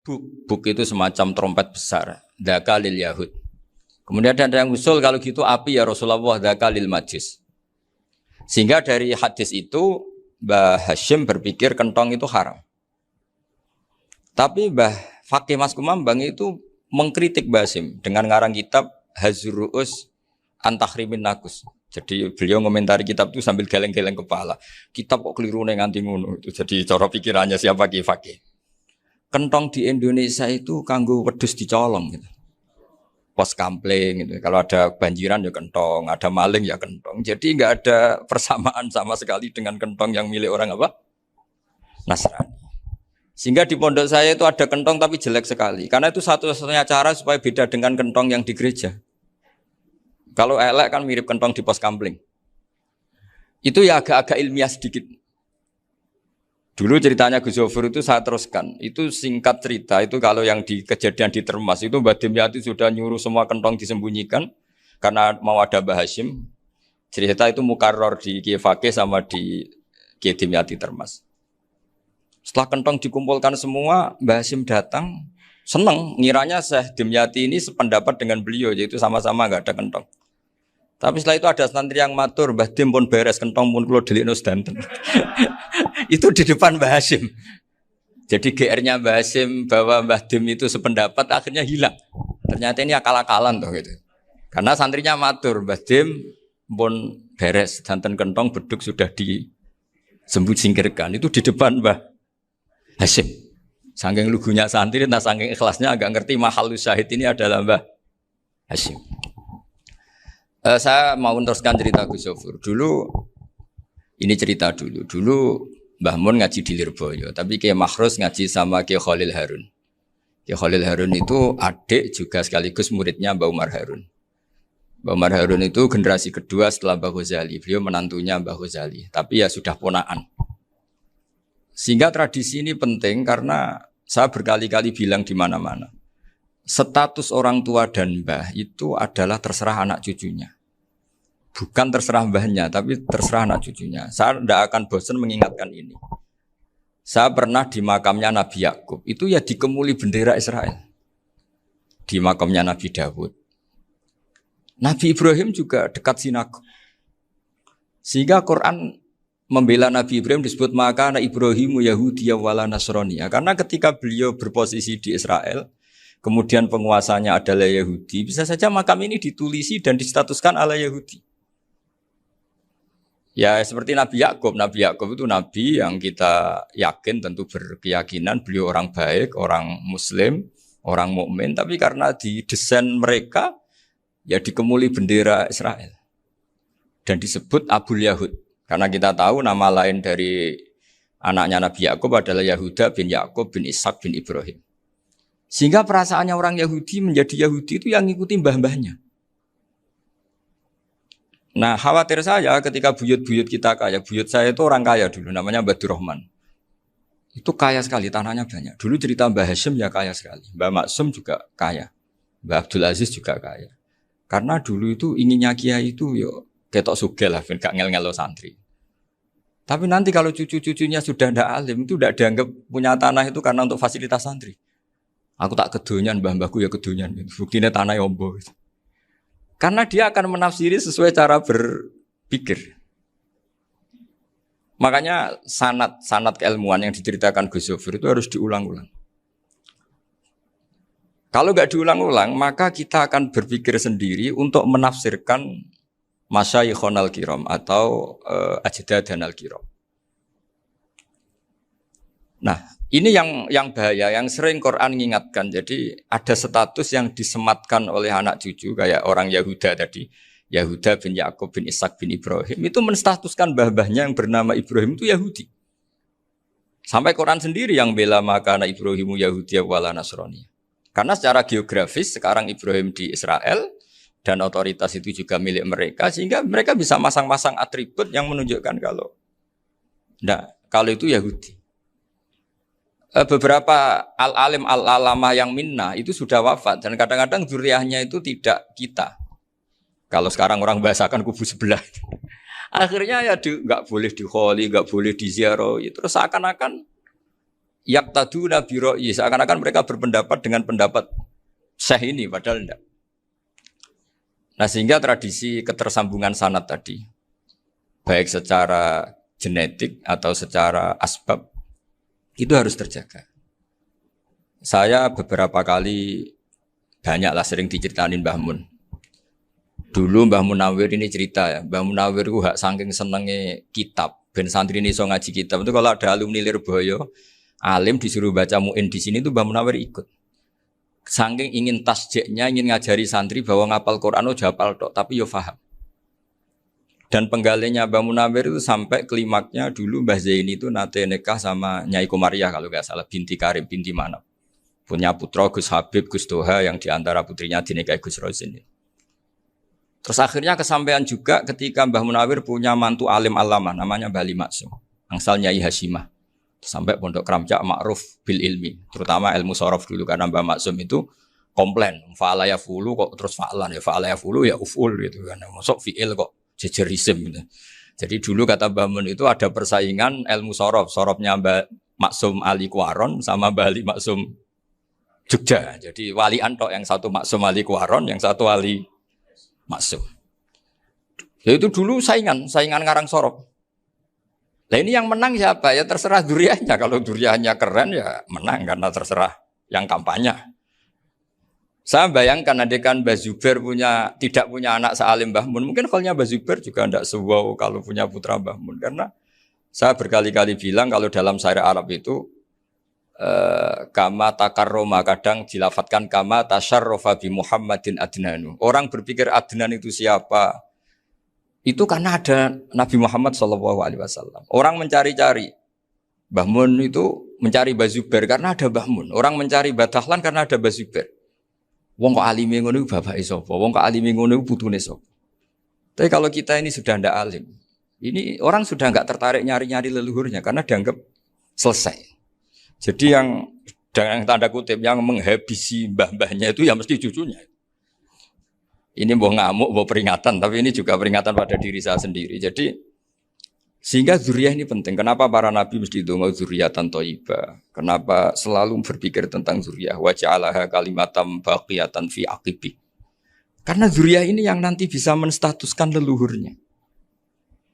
Buk. Buk itu semacam trompet besar. Dzaka lil Yahud. Kemudian ada yang usul kalau gitu api ya Rasulullah, dzaka lil Majus. Sehingga dari hadis itu Mbah Hashim berpikir kentong itu haram. Tapi Mbah Fakih Mas Kumambang itu mengkritik Mbah Hashim dengan ngarang kitab Hazruus Antahrimin Nakus. Jadi beliau komentari kitab itu sambil geleng-geleng kepala. Kitab kok keliru nganti ngono itu. Jadi cara pikirannya siapa Ki Fakih. Kentong di Indonesia itu kanggo wedhus dicolong gitu. Pos kampling gitu. Kalau ada banjiran ya kentong, ada maling ya kentong. Jadi enggak ada persamaan sama sekali dengan kentong yang milik orang apa? Nasrani. Sehingga di pondok saya itu ada kentong tapi jelek sekali. Karena itu satu-satunya cara supaya beda dengan kentong yang di gereja. Kalau elek kan mirip kentong di pos kampling. Itu ya agak-agak ilmiah sedikit. Dulu ceritanya Gus Zofur itu saya teruskan. Itu singkat cerita, itu kalau yang di kejadian di Termas itu Mbah Dimyati sudah nyuruh semua kentong disembunyikan karena mau ada Mbah Hashim. Cerita itu mukarrar di Kiai Fakih sama di Kiai Dimyati Termas. Setelah kentong dikumpulkan semua, Mbah Hashim datang, seneng ngiranya Syekh Dimyati ini sependapat dengan beliau, yaitu sama-sama enggak ada kentong. Tapi setelah itu ada santri yang matur, Mbah Dim pun beres kentong pun kula delikno sedanten. Itu di depan Mbah Hashim. Jadi GR-nya Mbah Hashim bahwa Mbah Dim itu sependapat akhirnya hilang. Ternyata ini akal-akalan toh gitu. Karena santrinya matur, Mbah Dim pun beres sedanten kentong beduk sudah disingkirkan. Itu di depan Mbah Hashim. Saking lugunya santri, nah saking ikhlasnya agak ngerti mahalus syahid ini adalah Mbah Hashim. Saya mau meneruskan cerita Gus Zofur. Dulu Mbah Mun ngaji di Lirboyo, tapi Kiai Makhrus ngaji sama Kiai Khalil Harun. Kiai Khalil Harun itu adik juga sekaligus muridnya Mbah Umar Harun. Mbah Umar Harun itu generasi kedua setelah Mbah Ghazali. Beliau menantunya Mbah Ghazali, tapi ya sudah ponaan. Sehingga tradisi ini penting karena saya berkali-kali bilang di mana-mana. Status orang tua dan mbah itu adalah terserah anak cucunya. Bukan terserah mbahnya, tapi terserah anak cucunya. Saya tidak akan bosan mengingatkan ini. Saya pernah di makamnya Nabi Yakub, itu ya dikemuli bendera Israel. Di makamnya Nabi Dawud. Nabi Ibrahim juga dekat sinagog. Sehingga Quran membela Nabi Ibrahim disebut maka anak Ibrahimu Yahudi wala Nasrani. Karena ketika beliau berposisi di Israel, kemudian penguasanya adalah Yahudi, bisa saja makam ini ditulisi dan distatuskan ala Yahudi. Ya seperti Nabi Yakub. Nabi Yakub itu nabi yang kita yakin tentu berkeyakinan beliau orang baik, orang muslim, orang mukmin, tapi karena di desain mereka ya dikemuli bendera Israel. Dan disebut Abul Yahud. Karena kita tahu nama lain dari anaknya Nabi Yakub adalah Yahuda bin Yakub bin Ishak bin Ibrahim. Sehingga perasaannya orang Yahudi menjadi Yahudi itu yang ngikuti mbah-mbahnya. Nah khawatir saya ketika buyut-buyut kita kaya. Buyut saya itu orang kaya dulu, namanya Badur Rahman. Itu kaya sekali, tanahnya banyak. Dulu cerita Mbah Hashim ya kaya sekali. Mbah Maksum juga kaya. Mbah Abdul Aziz juga kaya. Karena dulu itu inginnya kiai itu yo ketok sugih lah, gak ngel-ngelo santri. Tapi nanti kalau cucu-cucunya sudah ndak alim, itu ndak dianggap punya tanah itu karena untuk fasilitas santri. Aku tak kedonyan, mbah-mbahku ya kedonyan. Buktinya tanah yombo. Karena dia akan menafsiri sesuai cara berpikir. Makanya sanad keilmuan yang diceritakan Gus Zofur itu harus diulang-ulang. Kalau nggak diulang-ulang, maka kita akan berpikir sendiri untuk menafsirkan Masyayikhon al-Kiram atau Ajdadan al-Kiram. Nah, ini yang bahaya, yang sering Quran mengingatkan. Jadi ada status yang disematkan oleh anak cucu kayak orang Yahuda tadi, Yahuda bin Yakub bin Ishak bin Ibrahim itu menstatuskan mbah-mbahnya yang bernama Ibrahim itu Yahudi. Sampai Quran sendiri yang bela maka anak Ibrahimu Yahudi wala Nasrani. Karena secara geografis sekarang Ibrahim di Israel dan otoritas itu juga milik mereka sehingga mereka bisa masang-masang atribut yang menunjukkan kalau itu Yahudi. Beberapa al-alim al-alamah yang minnah itu sudah wafat dan kadang-kadang dzurriahnya itu tidak kita. Kalau sekarang orang bahasakan kubu sebelah. Akhirnya ya nggak boleh dikholi, nggak boleh diziarah. Terus seakan-akan Yaqtaduna bi ra'yi, seakan-akan mereka berpendapat dengan pendapat Syekh ini padahal tidak. Nah, sehingga tradisi ketersambungan sanad tadi baik secara genetik atau secara asbab itu harus terjaga. Saya beberapa kali banyaklah sering diceritain Mbah Mun. Dulu Mbah Munawir ini cerita ya, Mbah Munawir itu hak saking senenge kitab, ben santri ini so ngaji kitab itu kalau ada alumni Lirboyo, alim disuruh baca muin di sini tuh Mbah Munawir ikut. Saking ingin tasjeknya, ingin ngajari santri bahwa ngapal Quran itu hafal tok, tapi yo faham. Dan penggalinya Mbah Munawir itu sampai klimaknya dulu Mbah Zaini itu nate nikah sama Nyai Komariah kalau nggak salah, binti Karim, binti Manap. Punya putra Gus Habib, Gus Doha yang diantara putrinya dinikahi Gus Rozin. Terus akhirnya kesampaian juga ketika Mbah Munawir punya mantu alim alamah namanya Mbah Ali Maksum, angsal Nyai Hasyimah. Sampai pondok Kramjak ma'ruf bil ilmi, terutama ilmu sorof dulu karena Mbah Maksum itu komplain, fa'ala ya fulu kok terus fa'lan ya fa'ala ya fulu ya uful gitu kan. Masuk fi'il kok jejer isim gitu. Jadi dulu kata Mbah Mun itu ada persaingan ilmu sorof, sorofnya Mbah Maksum Ali Kuaron sama Mbah Ali Maksum Jogja. Jadi walian tok, yang satu Maksum Ali Kuaron, yang satu Ali Maksum. Ya itu dulu saingan ngarang sorof. Nah ini yang menang siapa? Ya terserah duriannya. Kalau duriannya keren ya menang karena terserah yang kampanye. Saya bayangkan adekan Mbah Zubair tidak punya anak sealim Mbah Mun. Mungkin kalau Mbah Zubair juga tidak sewow kalau punya putra Mbah Mun. Karena saya berkali-kali bilang kalau dalam syair Arab itu kama takarroma, kadang dilafatkan kama tasyarrofa bi Muhammadin adnanu. Orang berpikir Adnan itu siapa? Itu karena ada Nabi Muhammad SAW. Orang mencari-cari Mbah Mun itu mencari Mbah Zubair karena ada Mbah Mun. Orang mencari Mbah Dahlan karena ada Mbah Zubair. Wong kok alime ngono iku bapake sapa? Wong kok alime ngono iku putune sapa? Tapi kalau kita ini sudah ndak alim, ini orang sudah enggak tertarik nyari-nyari leluhurnya karena dianggap selesai. Jadi yang dengan tanda kutip yang menghabisi mbah-mbahnya itu ya mesti cucunya. Ini mau ngamuk, mau peringatan, tapi ini juga peringatan pada diri saya sendiri. Jadi sehingga zuriyah ini penting. Kenapa para nabi mesti donga zuriyatan thayyibah? Kenapa selalu berpikir tentang zuriyah? Wa ja'alaha kalimatam baqiyatan fi aqibi. Karena zuriyah ini yang nanti bisa menstatuskan leluhurnya.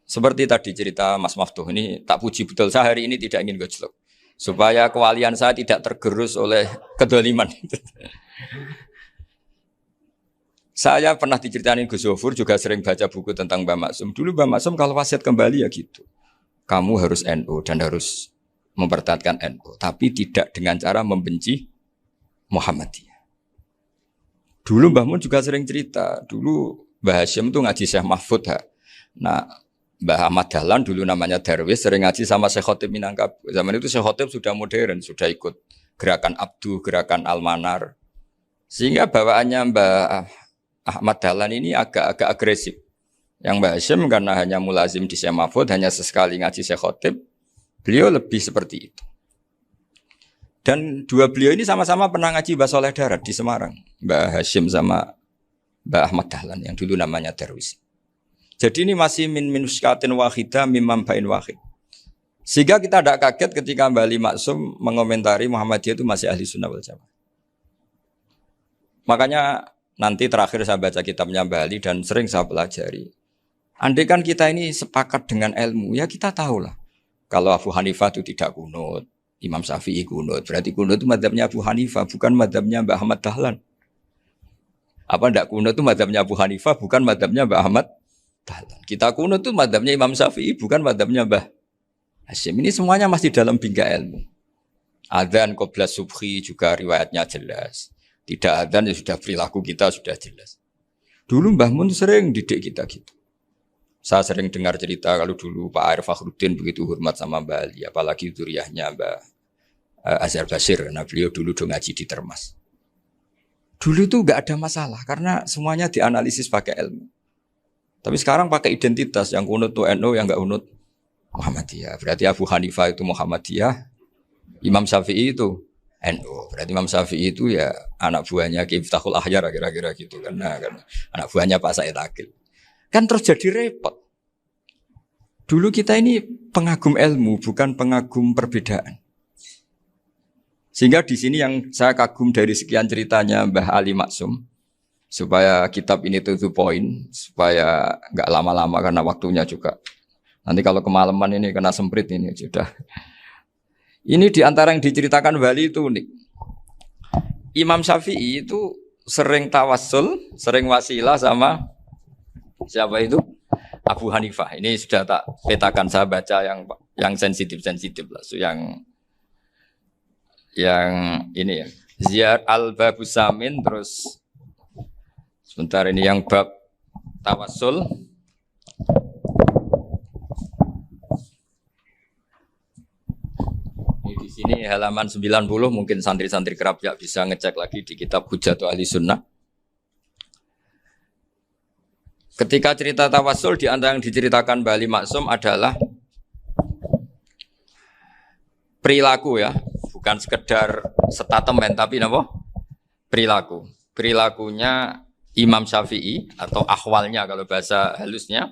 Seperti tadi cerita Mas Maftuh ini, tak puji betul, saya hari ini tidak ingin gojlok. Supaya kewalian saya tidak tergerus oleh kedoliman. Saya pernah diceritain Gus Zofur, juga sering baca buku tentang Mbah Maksum. Dulu Mbah Maksum kalau wasiat kembali ya gitu. Kamu harus NU dan harus mempertahankan NU. Tapi tidak dengan cara membenci Muhammadiyah. Dulu Mbah Mun juga sering cerita. Dulu Mbah Hasyim itu ngaji Syekh Mahfud. Nah, Mbah Ahmad Dahlan dulu namanya Darwis, sering ngaji sama Syekh Khotib Minangkabau. Zaman itu Syekh Khotib sudah modern, sudah ikut gerakan Abdu, gerakan Almanar. Sehingga bawaannya Mbah Ahmad Dahlan ini agak agresif. Yang Mbah Hasyim karena hanya mulazim di Syekh Mahfud, hanya sesekali ngaji Syekh Khotib, beliau lebih seperti itu. Dan dua beliau ini sama-sama pernah ngaji Mbah Soleh Darat di Semarang. Mbah Hasyim sama Mbah Ahmad Dahlan yang dulu namanya Darwis. Jadi ini masih min minuskatin wahidah mimam bain wahid. Sehingga kita tidak kaget ketika Mbah Ali Maksum mengomentari Muhammadiyah itu masih ahli sunnah wal jamaah. Makanya nanti terakhir saya baca kitabnya Mbah Ali dan sering saya pelajari. Andai kan kita ini sepakat dengan ilmu, ya kita tahulah. Kalau Abu Hanifah itu tidak kunut, Imam Syafi'i kunut, berarti kunut itu mazhabnya Abu Hanifah, bukan mazhabnya Mbah Ahmad Dahlan. Apa tidak kunut itu mazhabnya Abu Hanifah, bukan mazhabnya Mbah Ahmad Dahlan. Kita kunut itu mazhabnya Imam Syafi'i, bukan mazhabnya Mbah Hasyim. Ini semuanya masih dalam bingkai ilmu. Adzan qobla subhi juga riwayatnya jelas. Tidak adzan ya sudah perilaku kita sudah jelas. Dulu Mbah Mun sering didik kita gitu. Saya sering dengar cerita kalau dulu Pak Arif Fakhruddin begitu hormat sama Mbah Ali, apalagi zuriyahnya Mbah Azhar Basir. Nah beliau dulu ngaji di Termas. Dulu itu enggak ada masalah karena semuanya dianalisis pakai ilmu. Tapi sekarang pakai identitas, yang kunut itu NU, yang enggak kunut Muhammadiyah. Berarti Abu Hanifah itu Muhammadiyah, Imam Syafi'i itu NU. Berarti Imam Syafi'i itu ya anak buahnya Ki Miftahul Ahyar kira-kira gitu kan. Nah, kan anak buahnya Pak Said Akil. Kan terus jadi repot. Dulu kita ini pengagum ilmu, bukan pengagum perbedaan. Sehingga di sini yang saya kagum dari sekian ceritanya Mbah Ali Maksum, supaya kitab ini to the point, supaya nggak lama-lama karena waktunya juga. Nanti kalau kemalaman ini kena semprit ini sudah. Ini diantara yang diceritakan Bali itu unik. Imam Syafi'i itu sering tawassul, sering wasilah sama siapa itu? Abu Hanifah. Ini sudah tak petakan, saya baca yang sensitif lah, so yang ini ya. Ziyar al-Babus Samin, terus sebentar ini yang bab tawassul. Ini di sini halaman 90, mungkin santri-santri kerap ya bisa ngecek lagi di kitab Hujatul Ahli Sunnah. Ketika cerita tawassul, di antara yang diceritakan Bali Maksum adalah perilaku ya, bukan sekedar statement tapi apa? Perilaku. Perilakunya Imam Syafi'i atau ahwalnya kalau bahasa halusnya,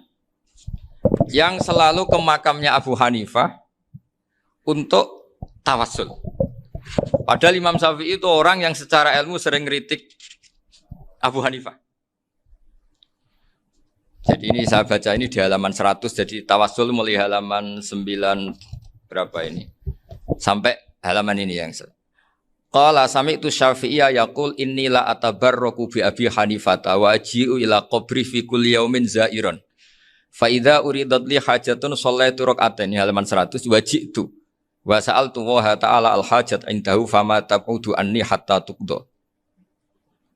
yang selalu ke makamnya Abu Hanifah untuk tawassul. Padahal Imam Syafi'i itu orang yang secara ilmu sering kritik Abu Hanifah. Jadi ini saya baca ini di halaman 100, jadi tawassul mulai halaman 9 berapa ini? Sampai halaman ini yang qala sami'tu Syafi'iyya yaqul inni la atabarraku bi Abi Hanifata wa aji'u ila qabri fi kulli yaumin zairan. Fa idza uridat li hajatun shallaitu rak'atain, halaman 100, waji'tu wa sa'altu wa ta'ala al hajat indahu fama taqudu anni hatta tuqda.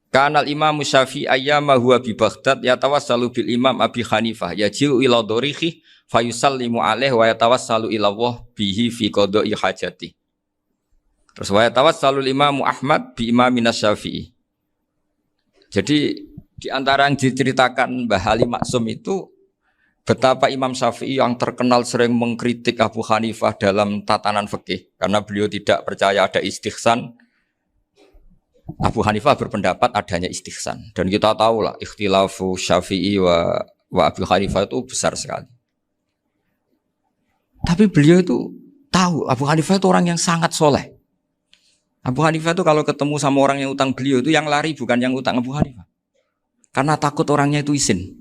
Kanal Imam Syafi'i ayyama huwa bi Baghdad yatawassalu bil Imam Abi Hanifah yaji'u ila dorihi fayusallimu alaihi wa yatawassalu ila Allah bihi fi qada'i hajati. Terus wa yatawassalu Imam Ahmad bi Imamin Syafi'i. Jadi di antara yang diceritakan Mbah Ali Maksum itu betapa Imam Syafi'i yang terkenal sering mengkritik Abu Hanifah dalam tatanan fikih karena beliau tidak percaya ada istihsan. Abu Hanifah berpendapat adanya istihsan, dan kita tahu lah ikhtilafu Syafi'i wa Abu Hanifah itu besar sekali. Tapi beliau itu tahu Abu Hanifah itu orang yang sangat soleh. Abu Hanifah itu kalau ketemu sama orang yang utang beliau itu yang lari bukan yang utang Abu Hanifah, karena takut orangnya itu izin.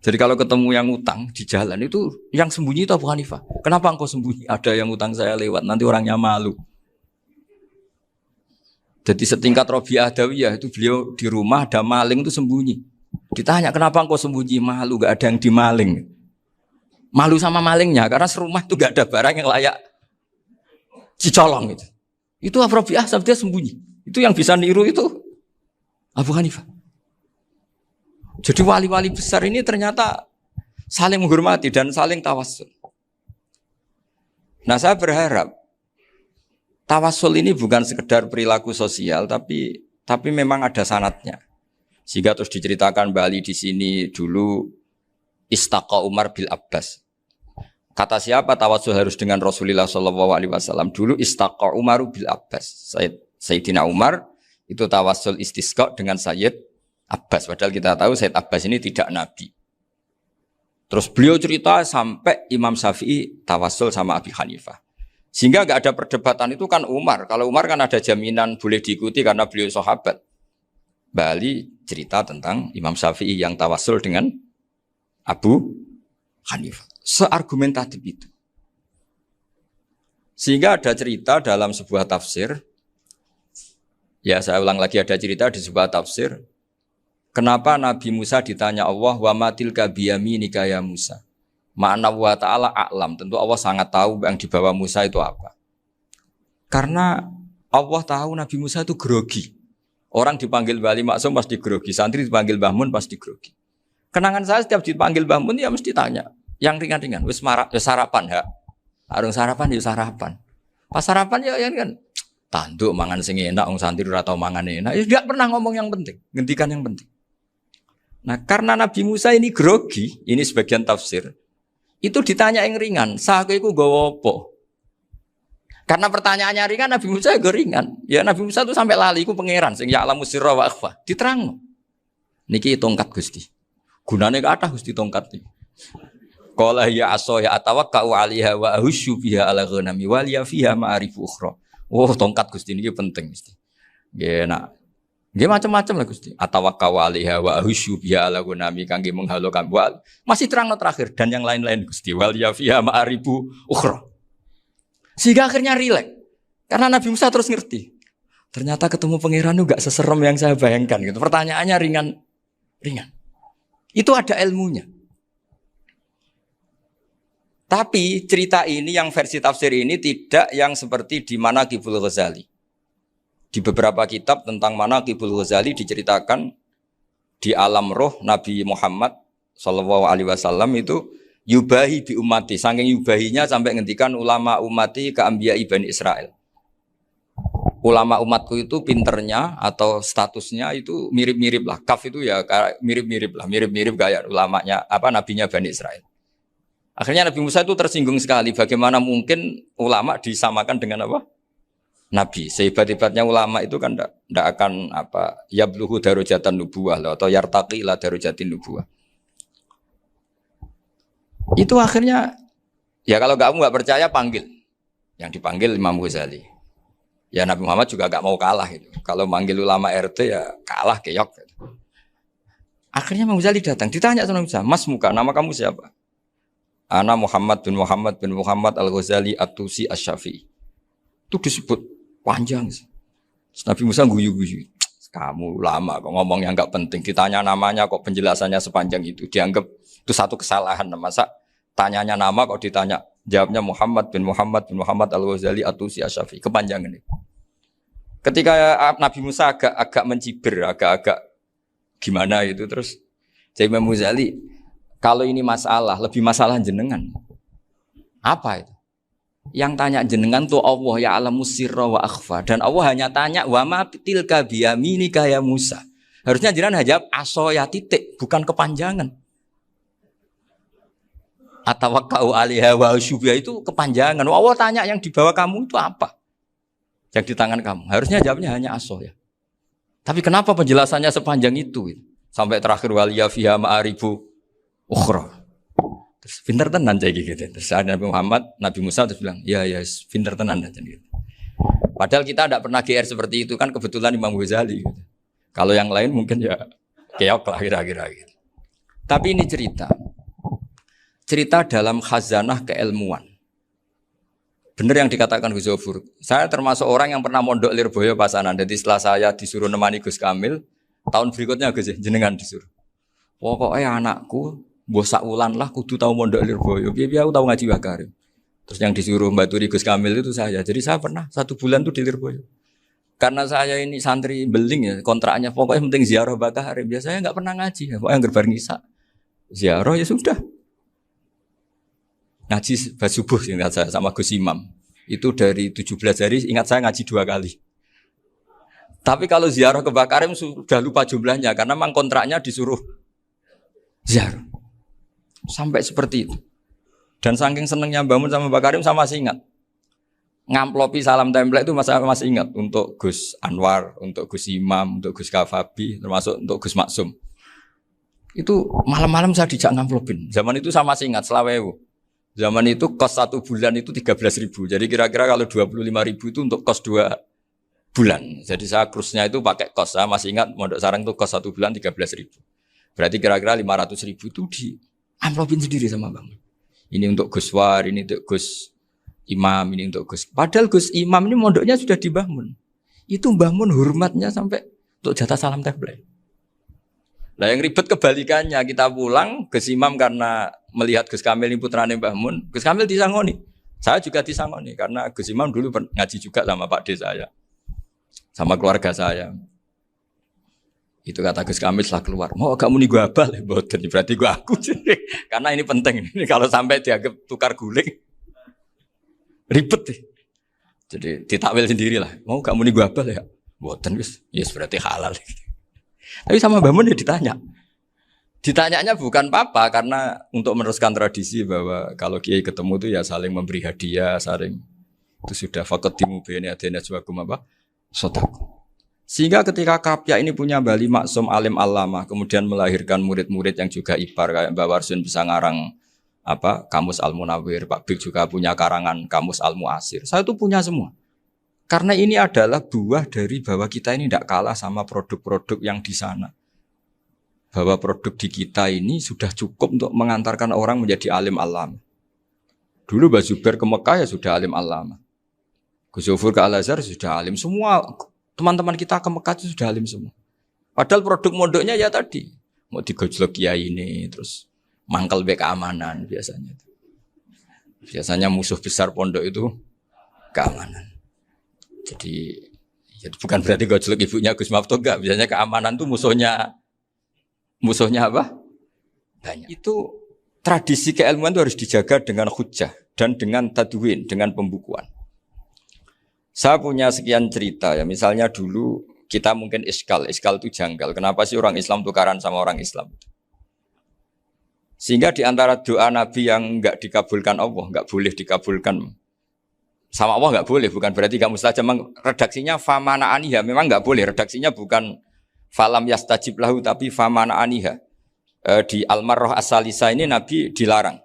Jadi kalau ketemu yang utang di jalan itu yang sembunyi itu Abu Hanifah. Kenapa engkau sembunyi? Ada yang utang saya lewat, nanti orangnya malu. Jadi setingkat Robi'ah Adawiyah itu beliau di rumah ada maling itu sembunyi. Ditanya kenapa engkau sembunyi? Malu, gak ada yang dimaling. Malu sama malingnya karena serumah itu gak ada barang yang layak dicolong itu. Itu Robi'ah dia sembunyi. Itu yang bisa niru itu Abu Hanifah. Jadi wali-wali besar ini ternyata saling menghormati dan saling tawassul. Nah saya berharap tawassul ini bukan sekedar perilaku sosial, tapi memang ada sanadnya. Sehingga terus diceritakan Bali di sini dulu istaqa Umar bil Abbas. Kata siapa tawassul harus dengan Rasulullah SAW? Dulu istaqa Umar bil Abbas. Sayyidina Umar itu tawassul istisqa dengan Sayyid Abbas. Padahal kita tahu Sayyid Abbas ini tidak nabi. Terus beliau cerita sampai Imam Syafi'i tawassul sama Abi Hanifah. Sehingga gak ada perdebatan itu kan Umar. Kalau Umar kan ada jaminan boleh diikuti karena beliau sahabat. Bali cerita tentang Imam Syafi'i yang tawassul dengan Abu Hanifah. Seargumentatif itu. Sehingga ada cerita dalam sebuah tafsir. Ya saya ulang lagi, ada cerita di sebuah tafsir. Kenapa Nabi Musa ditanya Allah, wa matilka biyaminika ya Musa? Ma'ana wa ta'ala a'lam. Tentu Allah sangat tahu yang dibawa Musa itu apa. Karena Allah tahu Nabi Musa itu grogi. Orang dipanggil Bali Maksum pasti grogi. Santri dipanggil Mbah Mun pasti grogi. Kenangan saya setiap dipanggil Mbah Mun ya mesti tanya. Yang ringan-ringan. Wis sarapan ya. Arung sarapan ya sarapan. Pas sarapan ya kan. Tanduk mangan sing enak. Orang santri ora tau mangan enak. Ya tidak pernah ngomong yang penting. Ngendikan yang penting. Nah karena Nabi Musa ini grogi. Ini sebagian tafsir. Itu ditanya yang ringan, sake iku nggawa apa? Karena pertanyaannya ringan, Nabi Musa juga ringan. Ya Nabi Musa itu sampai lali iku pangeran sing ya'lamu sirra wa akhfa. Diterangno. Niki tongkat Gusti. Gunane kathah Gusti tongkat iki. Qala ya aso ya atawakkau 'alaiha wa ahusyu biha ala ghanami wa liya fiha ma'arif ukhra. Oh, tongkat Gusti ini penting Gusti. Nggih nak. Nggih macam-macam lah Gusti. Atawakkau 'alaiha wa ahusyu biha ala gunami kangge menghalokan wa. Masih terang terakhir dan yang lain-lain Gusti. Wal ya fiha ma'aribu ukhra. Sehingga akhirnya rileks. Karena Nabi Musa terus ngerti. Ternyata ketemu pangeran itu enggak seserem yang saya bayangkan gitu. Pertanyaannya ringan. Itu ada ilmunya. Tapi cerita ini yang versi tafsir ini tidak yang seperti di Manaqibul Ghazali. Di beberapa kitab tentang Manaqibul Ghazali diceritakan di alam roh Nabi Muhammad Shallallahu Alaihi Wasallam itu yubahi bi ummati, saking yubahinya sampai ngendikan ulama ummati ke anbiya Bani Israel. Ulama umatku itu pinternya atau statusnya itu mirip-mirip lah. Kaf itu ya mirip-mirip kayak ulamanya nabinya Bani Israel. Akhirnya Nabi Musa itu tersinggung sekali. Bagaimana mungkin ulama disamakan dengan apa? Nabi. Sehebat-hebatnya ulama itu kan tidak akan yabluhu darajatan nubuwah atau yartaqi ila darajatin nubuwah. Itu akhirnya ya kalau kamu nggak percaya panggil. Yang dipanggil Imam Ghazali. Ya Nabi Muhammad juga nggak mau kalah itu. Kalau manggil ulama RT ya kalah keok. Akhirnya Imam Ghazali datang. Ditanya sama Musa, Mas Muka, nama kamu siapa? Ana Muhammad bin Muhammad Al-Ghazali At-Tusi Asy-Syafi'i. Itu disebut panjang. Nabi Musa guyu-guyu. Kamu lama kok ngomong yang enggak penting. Ditanya namanya kok penjelasannya sepanjang itu. Dianggap itu satu kesalahan. Masa tanyanya nama kok ditanya. Jawabnya Muhammad bin Muhammad Al-Ghazali At-Tusi Asy-Syafi'i. Kepanjangan itu. Ketika Nabi Musa agak mencibir, agak gimana itu terus. Jadi Imam Ghazali, kalau ini masalah, lebih masalah jenengan. Apa itu? Yang tanya jenengan tuh Allah ya alamu sirra wa akhfa. Dan Allah hanya tanya wa ma tilka biyaminika ya Musa. Harusnya jenengan jawab aso ya titik, bukan kepanjangan. Atawakkau 'alaiha wa usybiha itu kepanjangan. Allah tanya yang di bawah kamu itu apa? Yang di tangan kamu. Harusnya jawabnya hanya aso ya. Tapi kenapa penjelasannya sepanjang itu? Sampai terakhir waliya fiha ma'aribu ukhra. Terus pinter tenan cek gitu. Terus ada Nabi Musa terus bilang, ya pinter tenan aja gitu. Padahal kita tidak pernah GR seperti itu kan kebetulan Imam Ghazali gitu. Kalau yang lain mungkin ya keok lah kira-kira gitu. Tapi ini cerita dalam khazanah keilmuan. Benar yang dikatakan Gus Zofur. Saya termasuk orang yang pernah mondok Lirboyo Pasanan. Jadi setelah saya disuruh nemani Gus Kamil, tahun berikutnya Gus jenengan disuruh. Pokoknya anakku bosak ulan lah kudu tahu mondok Lirboyo. Biar aku tahu ngaji Wakarim. Terus yang disuruh Baturi Gus Kamil itu saya. Jadi saya pernah 1 bulan tuh di Lirboyo. Karena saya ini santri beling ya, kontraknya pokoknya penting ziarah Bakarim. Biasanya nggak pernah ngaji. Pokoknya gerbar ngisa. Ziarah ya sudah. Ngaji subuh ingat saya sama Gus Imam. Itu dari 17 hari ingat saya ngaji 2 kali. Tapi kalau ziarah ke Bakarim sudah lupa jumlahnya karena memang kontraknya disuruh ziarah. Sampai seperti itu. Dan saking senengnya bangun sama Bakarim saya masih ingat. Ngamplopi salam template itu masih ingat untuk Gus Anwar, untuk Gus Imam, untuk Gus Kafabi, termasuk untuk Gus Maksum. Itu malam-malam saya dijak ngamplopin. Zaman itu saya masih ingat selawewu. Zaman itu kos 1 bulan itu 13.000. Jadi kira-kira kalau 25.000 itu untuk kos 2 bulan. Jadi saya krusnya itu pakai kos. Saya masih ingat Mondok Sarang itu kos 1 bulan 13.000. Berarti kira-kira 500.000 itu di amplopin sendiri sama Bang. Ini untuk Gus War, ini untuk Gus Imam, ini untuk Gus. Padahal Gus Imam ini mondoknya sudah dibangun. Itu bangun hormatnya sampai untuk jatah salam template. Nah yang ribet kebalikannya, kita pulang Gus Imam karena melihat Gus Kamil ini putrane Mbah Mun, Gus Kamil disangoni. Saya juga disangoni karena Gus Imam dulu ngaji juga sama Pak D saya, sama keluarga saya. Itu kata Gus Kamil setelah keluar, mau kamu nih gue abal, berarti gue aku. Karena ini penting, ini kalau sampai dianggap tukar guling, ribet deh. Jadi ditakwil sendirilah, mau kamu nih gue abal ya, boten wis, yes berarti halal. Tapi sama Mbah Mun ya ditanya. Ditanyanya bukan apa karena untuk meneruskan tradisi bahwa kalau kiai ketemu itu ya saling memberi hadiah, saling itu sudah faqaddimu baina adina juwakum apa? Sodaku. Sehingga ketika Kapya ini punya Bali Maksum Alim Allamah, kemudian melahirkan murid-murid yang juga ipar kayak Mbak Warsun bisa ngarang Kamus Al Munawwir, Pak Bik juga punya karangan Kamus Al Muasir. Saya itu punya semua. Karena ini adalah buah dari bahwa kita ini tidak kalah sama produk-produk yang di sana. Bahwa produk di kita ini sudah cukup untuk mengantarkan orang menjadi alim alam. Dulu Mbah Zubair ke Mekah ya sudah alim alam. Gus Zufur ke Al-Azhar sudah alim. Semua teman-teman kita ke Mekah itu sudah alim semua. Padahal produk mondoknya ya tadi. Mau digojlok kiai ini, terus mangkel be keamanan biasanya. Biasanya musuh besar pondok itu keamanan. Jadi ya bukan berarti gojlok ibunya Gus Maftuh enggak. Biasanya keamanan itu musuhnya apa? Banyak. Itu tradisi keilmuan itu harus dijaga dengan hujjah dan dengan tadwin, dengan pembukuan. Saya punya sekian cerita ya. Misalnya dulu kita mungkin iskal itu janggal. Kenapa sih orang Islam tukaran sama orang Islam? Sehingga di antara doa Nabi yang enggak dikabulkan Allah, enggak boleh dikabulkan sama Allah enggak boleh, bukan berarti enggak mustajab. Redaksinya famana aniha, memang enggak boleh. Redaksinya bukan falam yastajib lahu tapi famana aniha. Di Al-Marrah As-Salisa ini Nabi dilarang,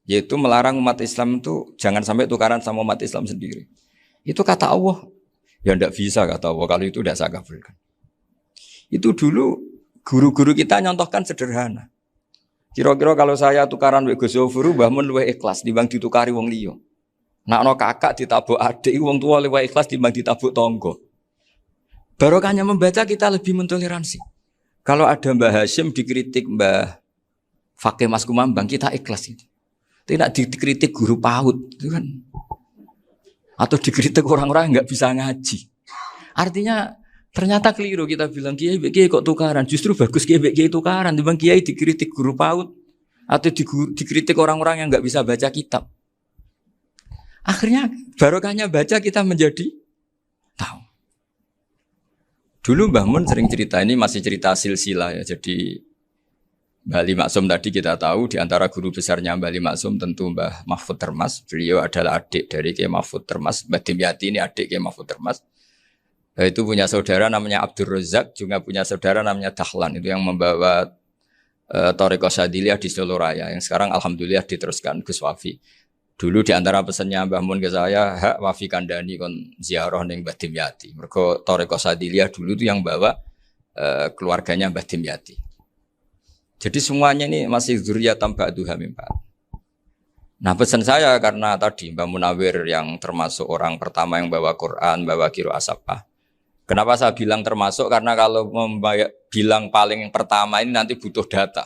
yaitu melarang umat Islam itu jangan sampai tukaran sama umat Islam sendiri. Itu kata Allah, ya enggak bisa kata Allah, kalau itu tidak saya kabulkan. Itu dulu guru-guru kita nyontohkan sederhana. Kira-kira kalau saya tukaran wek Gus Zofuru, Mbah Mun luwih ikhlas dibanding ditukari wong liya. Nak ana kakak ditabuk adik, wong tua luwih ikhlas dibanding ditabuk tangga. Barokahnya membaca kita lebih mentoleransi. Kalau ada Mbah Hashim dikritik Mbah Fakih Mas Kumambang, kita ikhlas itu. Tidak dikritik guru PAUD, itu kan. Atau dikritik orang-orang yang enggak bisa ngaji. Artinya ternyata keliru kita bilang kiai kok tukaran. Justru bagus kiai tukaran dibanding kiai dikritik guru PAUD atau dikritik orang-orang yang enggak bisa baca kitab. Akhirnya barokahnya baca kita menjadi tahu. Dulu Mbah Mun sering cerita, ini masih cerita silsilah ya. Jadi Mbah Ali Maksum tadi kita tahu di antara guru besarnya Mbah Ali Maksum tentu Mbah Mahfud Termas. Beliau adalah adik dari Kiai Mahfud Termas. Mbah Dimyati ini adik Kiai Mahfud Termas. Itu punya saudara namanya Abdul Razak, juga punya saudara namanya Dahlan. Itu yang membawa Thariqah Syadziliyah di Solo Raya. Yang sekarang alhamdulillah diteruskan Gus Wafi. Dulu di antara pesannya Mbah Mun ke saya, hak Wafi kandani kon ziarah ning Mbah Dimyati. Mergo Thariqah Syadziliyah dulu itu yang bawa keluarganya Mbah Dimyati. Jadi semuanya ini masih dzurriyyatan ba'duha min ba'd. Nah pesan saya karena tadi Mbah Munawir yang termasuk orang pertama yang bawa Quran, bawa Qiraah Sab'ah. Kenapa saya bilang termasuk? Karena kalau bilang paling pertama ini nanti butuh data.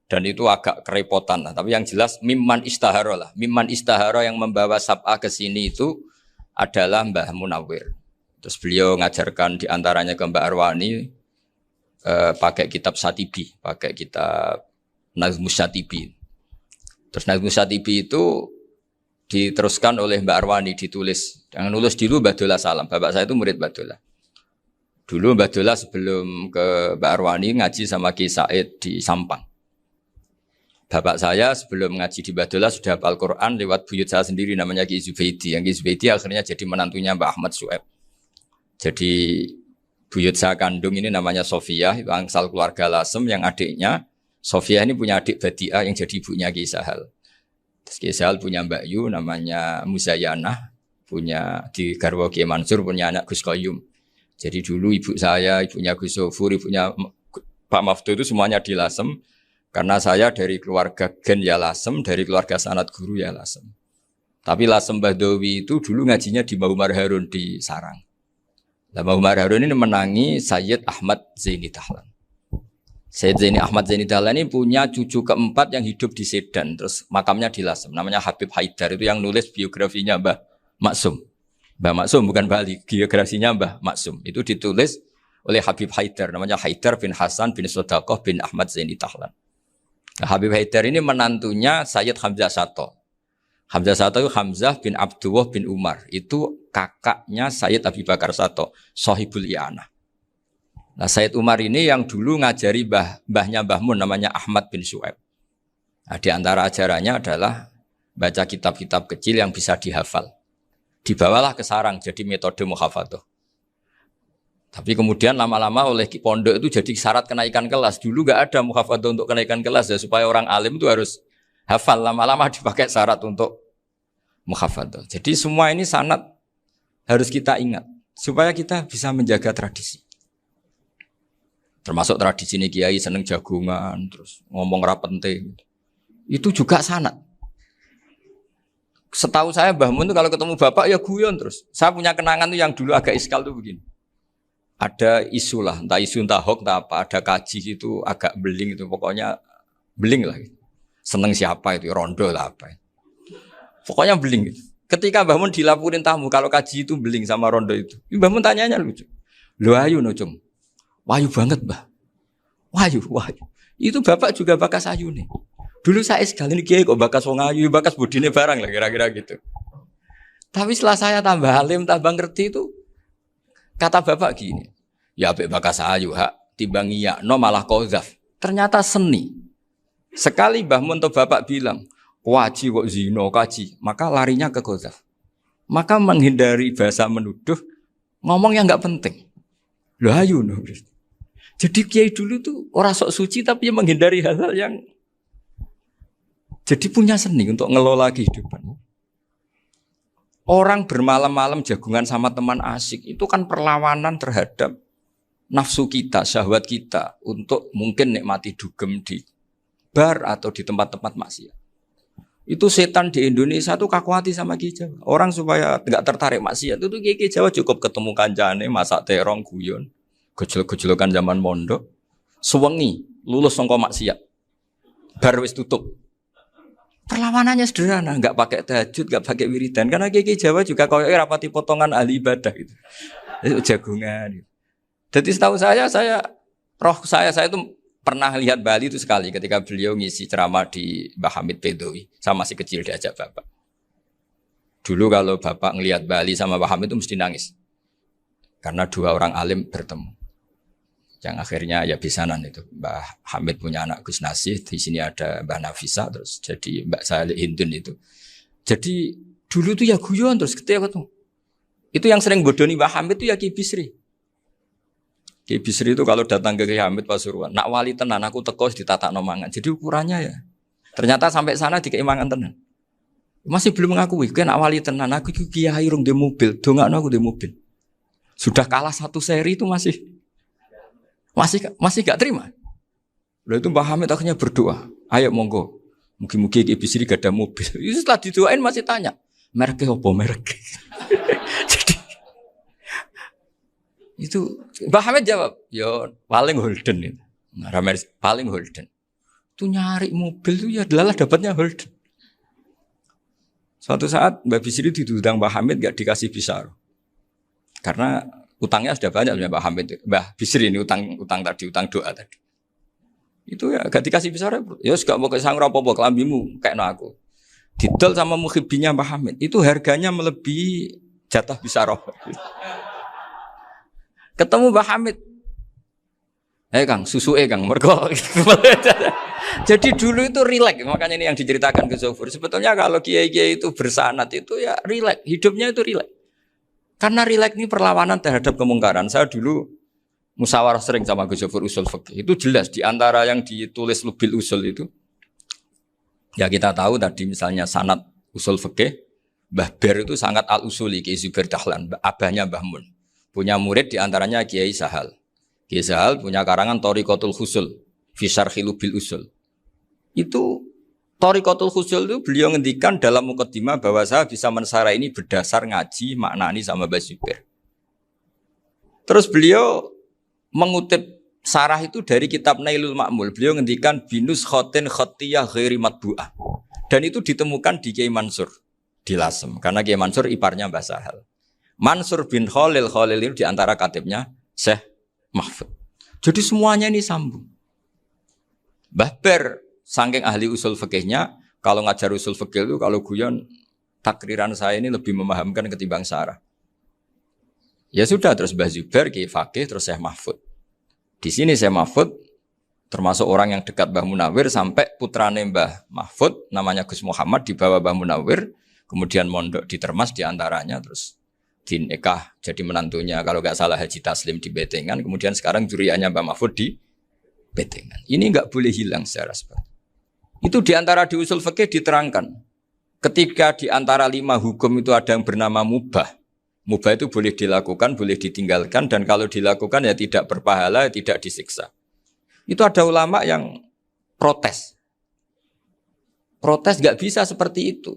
Dan itu agak kerepotan lah. Tapi yang jelas mimman istahara lah. Mimman istahara yang membawa Sab'ah ke sini itu adalah Mbah Munawir. Terus beliau ngajarkan diantaranya ke Mbak Arwani pakai kitab Satibi, pakai kitab Nazmus Satibi. Terus Nazmus Satibi itu diteruskan oleh Mbak Arwani, ditulis. Yang nulis dulu Mbah Dola Salam. Bapak saya itu murid Mbah Dola. Dulu Mbah Dola sebelum ke Mbak Arwani ngaji sama Ki Said di Sampang. Bapak saya sebelum ngaji di Mbah Dola sudah hafal Quran lewat buyut saya sendiri namanya Ki Zubaidi. Yang Ki Zubaidi akhirnya jadi menantunya Mbah Ahmad Syuaib. Jadi buyut saya kandung ini namanya Sofiyah, itu angsal keluarga Lasem yang adiknya. Sofiyah ini punya adik Badi'ah yang jadi ibunya Ki Sahal. Terus Ki Sahal punya Mbak Yu namanya Muzayanah, punya di Garwa Ki Mansur punya anak Gus Qayyum. Jadi dulu ibu saya, ibunya Gus Sofur, ibunya Pak Maftuh itu semuanya di Lasem. Karena saya dari keluarga Gen ya Lasem, dari keluarga sanad guru ya Lasem. Tapi Lasem Bahdawi itu dulu ngajinya di Mbah Umar Harun di Sarang. Nah, Mbah Umar Harun ini menangi Sayyid Ahmad Zaini Dahlan. Sayyid Zaini Ahmad Zaini Dahlan ini punya cucu keempat yang hidup di Sedan. Terus makamnya di Lasem. Namanya Habib Haidar. Itu yang nulis biografinya Mbah Maksum. Mbah Maksum bukan Bali. Biografinya Mbah Maksum. Itu ditulis oleh Habib Haidar. Namanya Haidar bin Hasan bin Sodaqoh bin Ahmad Zaini Dahlan. Nah, Habib Haidar ini menantunya Sayyid Hamzah Sato. Hamzah Sato itu Hamzah bin Abdullah bin Umar. Itu kakaknya Sayyid Abi Bakar Sato, Sohibul I'anah. Nah Sayyid Umar ini yang dulu ngajari mbahnya Mbah Mun namanya Ahmad bin Syuaib. Nah, di antara ajarannya adalah baca kitab-kitab kecil yang bisa dihafal. Dibawalah ke sarang jadi metode muhafadzah. Tapi kemudian lama-lama oleh pondok itu jadi syarat kenaikan kelas. Dulu gak ada muhafadzah untuk kenaikan kelas ya, supaya orang alim itu harus hafal. Lama-lama dipakai syarat untuk muhafadzah. Jadi semua ini sanad harus kita ingat supaya kita bisa menjaga tradisi. Termasuk tradisi ini kiai seneng jagungan, terus ngomong ra penting. Itu juga sanad. Setahu saya Mbah Mun itu kalau ketemu bapak ya guyon terus. Saya punya kenangan tuh yang dulu agak iskal tuh begini. Ada isu lah, entah isu entah hoax entah apa, ada kaji itu agak beling itu, pokoknya beling lah. Seneng siapa itu, rondo lah apa. Pokoknya beling. Ketika Mbah Mun dilaporin tamu kalau kaji itu beling sama rondo itu, Mbah Mun tanyanya lucu. Lho ayu no cung. Wahyu banget Mbah. Wahyu. Itu bapak juga bakas ayu nih. Dulu saya sekali ini kiai kok bakas wong ayu, bakas budine barang lah kira-kira gitu. Tapi setelah saya tambah alim, tambah ngerti itu, kata bapak gini, ya apik bakas ayu hak, timbang iya, no malah qadzaf. Ternyata seni. Sekali Mbah Mun atau bapak bilang, waji kok zino kaji, maka larinya ke qadzaf. Maka menghindari bahasa menuduh, ngomong yang nggak penting. Loh ayu no. Jadi kiai dulu tuh orang sok suci tapi menghindari hal-hal yang jadi punya seni untuk ngelola kehidupan. Orang bermalam-malam jagungan sama teman asik itu kan perlawanan terhadap nafsu kita, syahwat kita untuk mungkin nikmati dugem di bar atau di tempat-tempat maksiat. Itu setan di Indonesia tuh kakuati sama Ki Jawa. Orang supaya nggak tertarik maksiat itu Ki Jawa cukup ketemu kancane masak terong guyon. Gejol-gejolokan zaman mondok, suwengi lulus sangka maksiat, bar wis tutup. Perlawanannya sederhana, nggak pakai tahajud, nggak pakai wiridan, karena Kiai Jawa juga koyoknya rapati potongan ahli ibadah gitu, itu jagungan. Gitu. Jadi setahu saya itu pernah lihat Bali itu sekali ketika beliau ngisi ceramah di Mbah Hamid Bedowi, saya masih kecil diajak bapak. Dulu kalau bapak ngelihat Bali sama Mbah Hamid itu mesti nangis, karena dua orang alim bertemu. Yang akhirnya ya bisanan itu Mbah Hamid punya anak Gus Nasih, di sini ada Mbah Nafisa, terus jadi Mbak Salih Hindun itu. Jadi dulu tuh ya guyon terus ketika ketemu. Itu yang sering bodoni Mbah Hamid itu ya Ki Bisri. Ki Bisri itu kalau datang ke Ki Hamid Pasuruan, nak wali tenan aku teko ditatakno mangan. Jadi ukurannya ya. Ternyata sampai sana dikei mangan tenan. Masih belum mengakui, kan nak wali tenan aku iki kiai rung di mobil, dongakno aku di mobil. Sudah kalah satu seri itu masih gak terima. Lalu itu Mbah Hamid akhirnya berdoa, ayo monggo, mungkin Ki Bisri gak ada mobil. Itu setelah didoain masih tanya, mereknya apa merek? Jadi itu Mbah Hamid jawab, yo paling Holden itu, paling Holden. Itu nyari mobil itu ya adalah dapatnya Holden. Suatu saat Mbah Bisri diundang Mbah Hamid gak dikasih bisaro, karena utangnya sudah banyak Mbah Hamid, Mbah Bisri ini utang doa tadi. Itu ya gak dikasih besar ya gak mau kesang apa-apa kelambimu kayak aku. Didol sama muhibbinya Mbah Hamid. Itu harganya melebihi jatah bisaroh. Ketemu Mbah Hamid. Kang, susu Kang, mergo. Jadi dulu itu rileks, makanya ini yang diceritakan ke Zofur. Sebetulnya kalau kiai-kiai itu bersanad itu ya rileks, hidupnya itu rileks. Karena rileks ini perlawanan terhadap kemungkaran. Saya dulu musyawarah sering sama Gus Zofur usul fikih. Itu jelas di antara yang ditulis Lubil Usul itu. Ya kita tahu tadi misalnya sanad usul fikih, Mbah Ber itu sangat al-usuli Kiai Zubair Dahlan, abahnya Mbah Mun. Punya murid di antaranya Kiai Sahal. Kiai Sahal punya karangan Thariqatul Husul fi Syarhi Lubil Usul. Itu Thariqatul Husul itu beliau ngendikan dalam mukaddimah bahwa saya bisa mensara ini berdasar ngaji maknani sama Mbah Zubair. Terus beliau mengutip sarah itu dari kitab Nailul Ma'mul. Beliau ngendikan binus khotin khotiyah ghairi matbu'ah. Dan itu ditemukan di Kiai Mansur di Lasem. Karena Kiai Mansur iparnya Mbah Sahal. Mansur bin Khalil itu diantara katibnya Syekh Mahfud. Jadi semuanya ini sambung. Mbah Ber saking ahli usul fikihnya, kalau ngajar usul fikih itu kalau guyon takriran saya ini lebih memahamkan ketimbang sarah. Ya sudah terus Mbah Zubair, Kiai Fakih, terus Syekh Mahfud. Di sini Syekh Mahfud termasuk orang yang dekat Mbah Munawir sampai putrane Mbah Mahfud namanya Gus Muhammad dibawa Mbah Munawir, kemudian mondok di Termas diantaranya, terus dinikah jadi menantunya kalau nggak salah Haji Taslim di Betengan, kemudian sekarang juriannya Mbah Mahfud di Betengan. Ini nggak boleh hilang secara seperti itu. Diantara di usul fikih diterangkan ketika diantara 5 hukum itu ada yang bernama mubah, Mubah itu boleh dilakukan, boleh ditinggalkan, dan kalau dilakukan ya tidak berpahala, tidak disiksa. Itu ada ulama yang protes. Protes gak bisa seperti itu.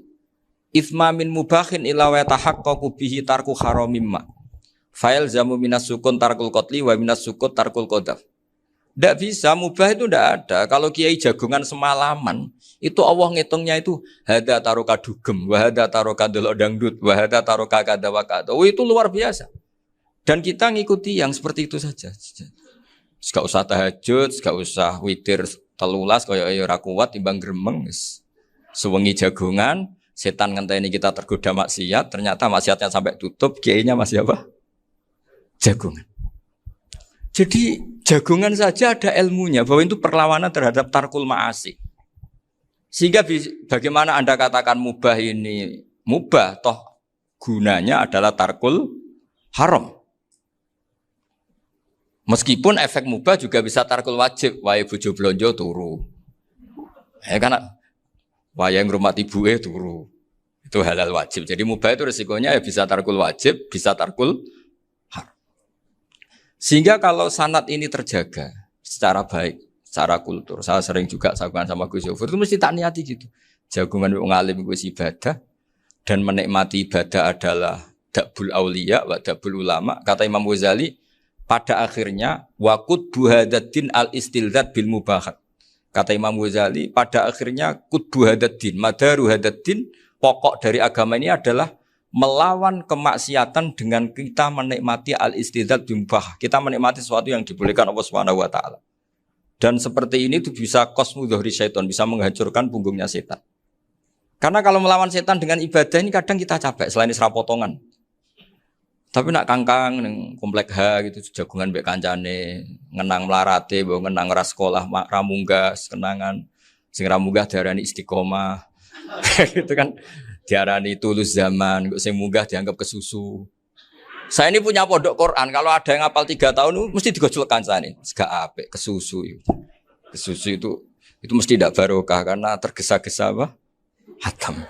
Ithma min mubahin ila wa tahaqqaqu bihi tarku haramimma. Fa'il zamu minas sukun tarkul qatli wa minas sukut tarkul qadaf. Tidak bisa, mubah itu tidak ada. Kalau kiai jagungan semalaman, itu Allah ngitungnya itu hada taroka dugem, wahada taroka delok dangdut, wahada taroka kada wakada. Oh, itu luar biasa. Dan kita ngikuti yang seperti itu saja. Gak usah tahajud, gak usah witir telulas, kaya ora kuat timbang gremeng. Sewengi jagungan, setan ngenteni kita tergoda maksiat, ternyata maksiatnya sampai tutup, kiainya masih apa? Jagungan. Jadi jagungan saja ada ilmunya bahwa itu perlawanan terhadap tarkul ma'asi. Sehingga bagaimana Anda katakan mubah ini mubah, toh gunanya adalah tarkul haram. Meskipun efek mubah juga bisa tarkul wajib, wae bojo blonjo turu. Karena wae ngrumat ibuke turu. Itu halal wajib. Jadi mubah itu resikonya ya bisa tarkul wajib, bisa tarkul haram. Sehingga kalau sanad ini terjaga secara baik, secara kultur, saya sering juga sakuan sama Gus Yofur, itu mesti tak niati gitu. Jagungan wong alim gue ibadah, dan menikmati ibadah adalah dabul auliya wa dabul ulama. Kata Imam Ghazali, pada akhirnya waqud buhadaddin al-istilzat bil mubahat. Kata Imam Ghazali, pada akhirnya qutbu hadaddin, madaru hadaddin, pokok dari agama ini adalah melawan kemaksiatan dengan kita menikmati al-istidzat bimubah. Kita menikmati sesuatu yang dibolehkan Allah Subhanahu wa taala. Dan seperti ini itu bisa qasmu dhuhri syaitan, bisa menghancurkan punggungnya setan. Karena kalau melawan setan dengan ibadah ini kadang kita capek selain isra potongan. Tapi nak kangkang ning komplek H gitu jagungan mbek kancane, ngenang melarate, mbok ngenang ras sekolah ramunggas, kenangan sing ramunggas diarani istiqomah. Gitu kan. Diarani tulus zaman, kok sing munggah dianggap kesusu. Saya ini punya pondok Quran, kalau ada yang hafal 3 tahun mesti digojol kancane. Gak apik kesusu itu. Kesusu itu mesti tidak barokah karena tergesa-gesa apa? Hatam.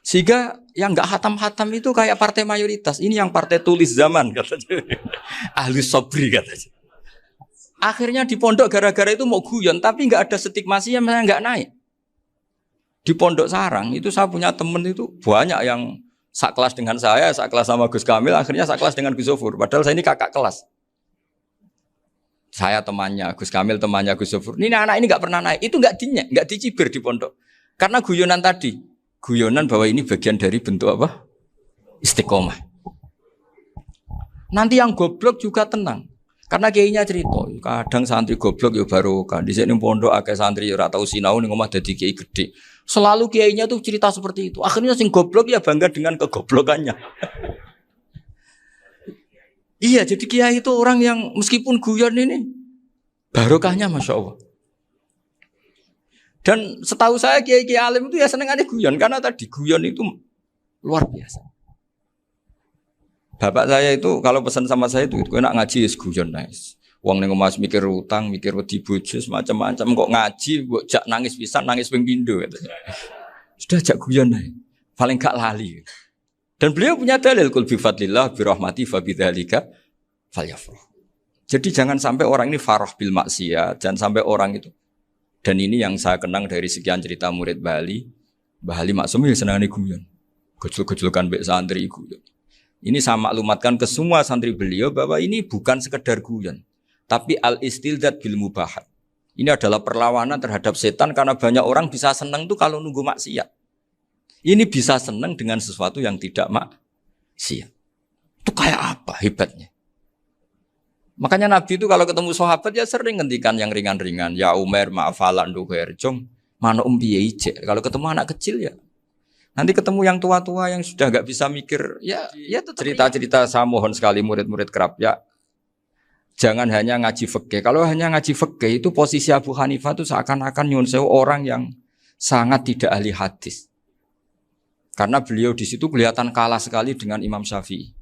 Sehingga yang enggak hatam-hatam itu kayak partai mayoritas. Ini yang partai tulis zaman katanya. Ahli sobri katanya. Akhirnya di pondok gara-gara itu mau guyon, tapi enggak ada stigmasinya, enggak naik. Di Pondok Sarang itu saya punya temen itu banyak yang sekelas dengan saya, sekelas sama Gus Kamil, akhirnya sekelas dengan Gus Zofur. Padahal saya ini kakak kelas. Saya temannya, Gus Kamil temannya Gus Zofur. Ini anak ini nggak pernah naik, itu nggak dinyek, nggak dicibir di pondok. Karena guyonan tadi, guyonan bahwa ini bagian dari bentuk apa? Istiqomah. Nanti yang goblok juga tenang. Karena kiainya cerita, kadang santri goblok ya barokah. Di sini pondok akeh santri ora tau sinau ning omah dadi kiai gede. Selalu kiainya tuh cerita seperti itu. Akhirnya sing goblok ya bangga dengan kegoblokannya. Iya, jadi kiai itu orang yang meskipun guyon ini barokahnya Masya Allah. Dan setahu saya kiai-kiai alim itu ya senengannya guyon karena tadi guyon itu luar biasa. Bapak saya itu kalau pesan sama saya itu enak ngaji is guyon nice. Wong ning omah mikir utang, mikir wedi bojo macam-macam kok ngaji mbok jak nangis pisan, nangis ping pindho katanya. Sudah jak guyon ae. Paling gak lali. Dan beliau punya dalil kul bi fadlillah bi rahmati fa bidzalika falyafrah. Jadi jangan sampai orang ini farah bil maksiat, jangan sampai orang itu. Dan ini yang saya kenang dari sekian cerita murid Bali. Mbah Ali Maksum ya senangane guyon. Gojol-gojolkan mbek santri guyon. Ini saya maklumatkan ke semua santri beliau bahwa ini bukan sekedar guyon, tapi al-istilzat bil mubahat. Ini adalah perlawanan terhadap setan karena banyak orang bisa senang tuh kalau nunggu maksiat. Ini bisa senang dengan sesuatu yang tidak maksiat. Itu kayak apa hebatnya? Makanya Nabi itu kalau ketemu sahabat ya sering ngendikan yang ringan-ringan. Ya Umar ma'afalan duher jong, mana piye ije. Kalau ketemu anak kecil ya. Nanti ketemu yang tua-tua yang sudah nggak bisa mikir, ya cerita-cerita saya mohon sekali murid-murid kerap ya. Jangan hanya ngaji fikih. Kalau hanya ngaji fikih itu posisi Abu Hanifah itu seakan-akan nyuwun sewu orang yang sangat tidak ahli hadis. Karena beliau di situ kelihatan kalah sekali dengan Imam Syafi'i.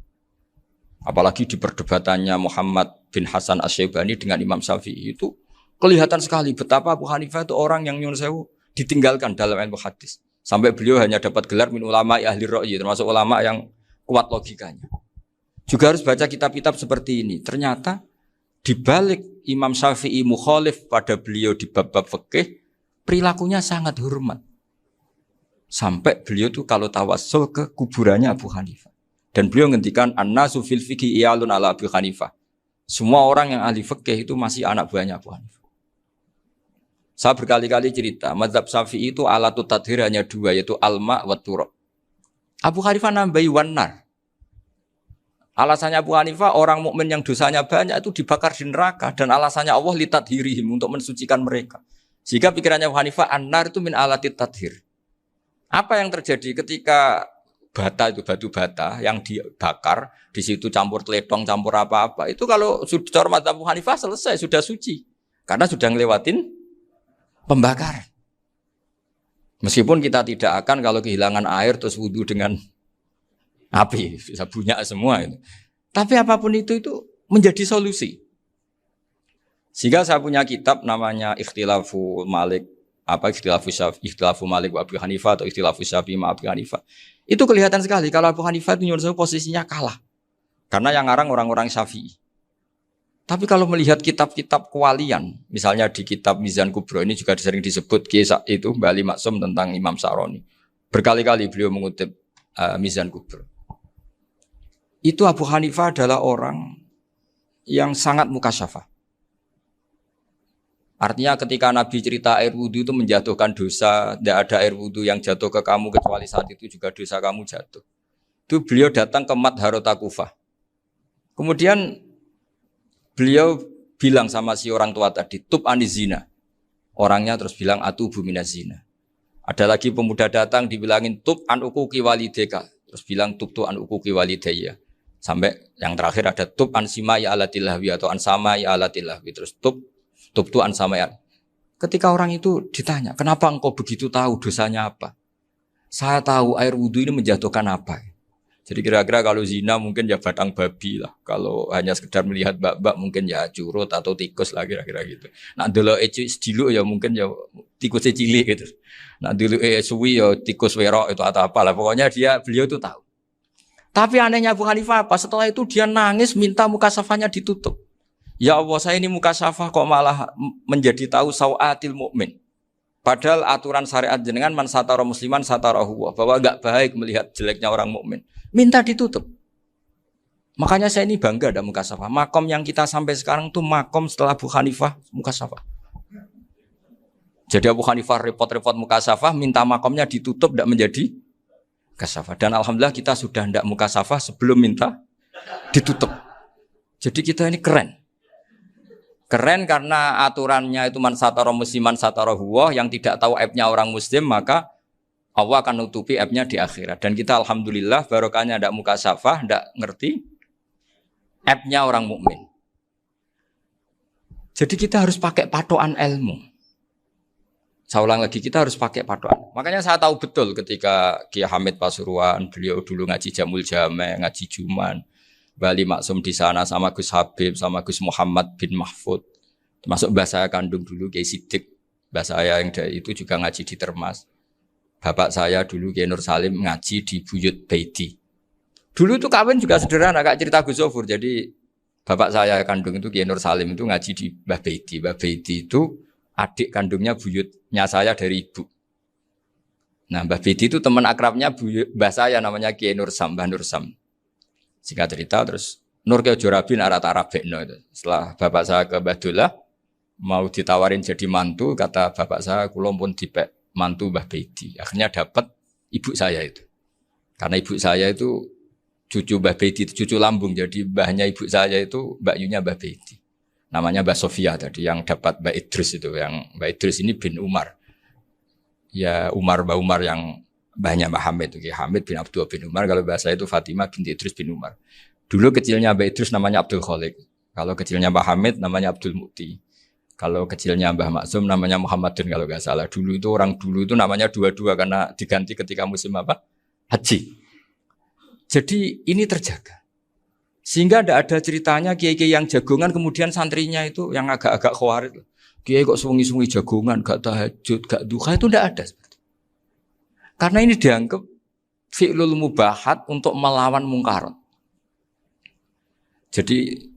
Apalagi di perdebatannya Muhammad bin Hasan Asy-Syaibani dengan Imam Syafi'i itu kelihatan sekali betapa Abu Hanifah itu orang yang nyuwun sewu ditinggalkan dalam ilmu hadis. Sampai beliau hanya dapat gelar min ulama ahli ra'yi, termasuk ulama yang kuat logikanya. Juga harus baca kitab-kitab seperti ini. Ternyata di balik Imam Syafi'i mukhalif pada beliau di bab-bab fikih, perilakunya sangat hormat. Sampai beliau tuh kalau tawassul ke kuburannya Abu Hanifah. Dan beliau ngendikan an-nasu fil fiqhi iyalun ala Abu Hanifah. Semua orang yang ahli fikih itu masih anak buahnya Abu Hanifah. Saya berkali-kali cerita, mazhab Syafi'i itu alatut tadhir hanya dua, yaitu alma wa turab. Abu Hanifah nambahi wanar. Alasannya Abu Hanifah, orang mukmin yang dosanya banyak itu dibakar di neraka, dan alasannya Allah litadhirihim, untuk mensucikan mereka. Sehingga pikirannya Abu Hanifah, an-nar itu min alatit tadhir. Apa yang terjadi ketika bata itu batu bata yang dibakar, di situ campur teledong, campur apa-apa, itu kalau sudah mazhab Abu Hanifah selesai, sudah suci. Karena sudah ngelewatin pembakaran. Meskipun kita tidak akan kalau kehilangan air terus wudu dengan api, bisa bunyak semua itu. Tapi apapun itu menjadi solusi. Sehingga saya punya kitab namanya Ikhtilafu Malik, Ikhtilafu Malik wa Abu Hanifah atau Ikhtilafu Syafi'i ma Abu Hanifah. Itu kelihatan sekali kalau Abu Hanifah itu nyuruh posisinya kalah. Karena yang ngarang orang-orang Syafi'i. Tapi kalau melihat kitab-kitab kewalian, misalnya di kitab Mizan Kubro ini juga sering disebut kisah itu Mbak Ali Maksum tentang Imam Sa'roni. Berkali-kali beliau mengutip Mizan Kubro. Itu Abu Hanifah adalah orang yang sangat mukasyafah. Artinya ketika Nabi cerita air wudhu itu menjatuhkan dosa, tidak ada air wudhu yang jatuh ke kamu kecuali saat itu juga dosa kamu jatuh. Itu beliau datang ke Madharota Kufah. Kemudian beliau bilang sama si orang tua tadi, tub anizina. Orangnya terus bilang atubu minazina. Ada lagi pemuda datang dibilangin tub an ukuki walideka. Terus bilang tub tu an ukuki walidaya. Sampai yang terakhir ada tub an simai alatilahwi atau an samai alatilahwi. Terus tub tu an samai. Ketika orang itu ditanya, kenapa engkau begitu tahu dosanya apa? Saya tahu air wudhu ini menjatuhkan apa. Jadi kira-kira kalau zina mungkin ya batang babi lah. Kalau hanya sekedar melihat bak-bak mungkin ya curut atau tikus lah kira-kira gitu. Nah dulu sediluk ya mungkin ya tikus cilik gitu. Nah dulu suwi ya tikus werok itu atau apalah. Pokoknya beliau itu tahu. Tapi anehnya Abu Hanifah apa? Setelah itu dia nangis minta mukasafahnya ditutup. Ya Allah, saya ini mukasafah kok malah menjadi tahu sawatil mukmin. Padahal aturan syariat jenengan man satara musliman satarahu, bahwa enggak baik melihat jeleknya orang mukmin. Minta ditutup. Makanya saya ini bangga ada mukasafah. Makom yang kita sampai sekarang itu makom setelah Abu Hanifah mukasafah. Jadi Abu Hanifah repot-repot mukasafah, minta makomnya ditutup tidak menjadi mukasafah. Dan alhamdulillah kita sudah tidak mukasafah sebelum minta ditutup. Jadi kita ini keren. Keren karena aturannya itu man satara musliman satara huwa, yang tidak tahu aibnya orang muslim maka Allah akan nutupi aibnya di akhirat. Dan kita alhamdulillah barokahnya tidak mukasafah, tidak ngerti aibnya orang mukmin. Jadi kita harus pakai patokan ilmu. Saya ulang lagi, kita harus pakai patokan. Makanya saya tahu betul ketika Kiai Hamid Pasuruan, beliau dulu ngaji Jamul Jame, ngaji Juman, Bali Maksum di sana sama Gus Habib, sama Gus Muhammad bin Mahfud. Termasuk mbah saya kandung dulu Kiai Sidik, mbah saya yang dari itu juga ngaji di Termas. Bapak saya dulu Kiai Nur Salim ngaji di Buyut Baiti. Dulu itu kawin juga sederhana, Kak, cerita Gus Zofur. Jadi bapak saya kandung itu Kiai Nur Salim itu ngaji di Mbah Baiti. Mbah Baiti itu adik kandungnya buyutnya saya dari ibu. Nah, Mbah Baiti itu teman akrabnya mbah saya namanya Kiai Nur Sam, Mbah Nur Sam. Singkat cerita terus Nur Kiai Jorabin Arabekno itu. Setelah bapak saya ke Badullah mau ditawarin jadi mantu, kata bapak saya kula pun dipek mantu Mbah Baiti. Akhirnya dapat ibu saya itu. Karena ibu saya itu cucu Mbah Baiti, cucu lambung. Jadi mbahnya ibu saya itu mbakyunya Mbah Baiti. Namanya Mbah Sofia tadi yang dapat Mbah Idris itu. Yang Mbah Idris ini bin Umar. Ya Mbah Umar yang mbahnya Mbah Hamid, Hamid bin Abdul bin Umar. Kalau bahasa itu Fatimah binti Idris bin Umar. Dulu kecilnya Mbah Idris namanya Abdul Khalik. Kalau kecilnya Mbah Hamid namanya Abdul Mukti. Kalau kecilnya Mbah Maksum namanya Muhammadun kalau nggak salah. Dulu itu orang dulu itu namanya dua-dua karena diganti ketika musim apa? Haji. Jadi ini terjaga. Sehingga tidak ada ceritanya kiai-kiai yang jagongan kemudian santrinya itu yang agak-agak khawatir. Kiai kok sungi-sungi jagongan, gak tahajud, gak duha, itu tidak ada. Karena ini dianggap fi'lul mubahat untuk melawan mungkarat. Jadi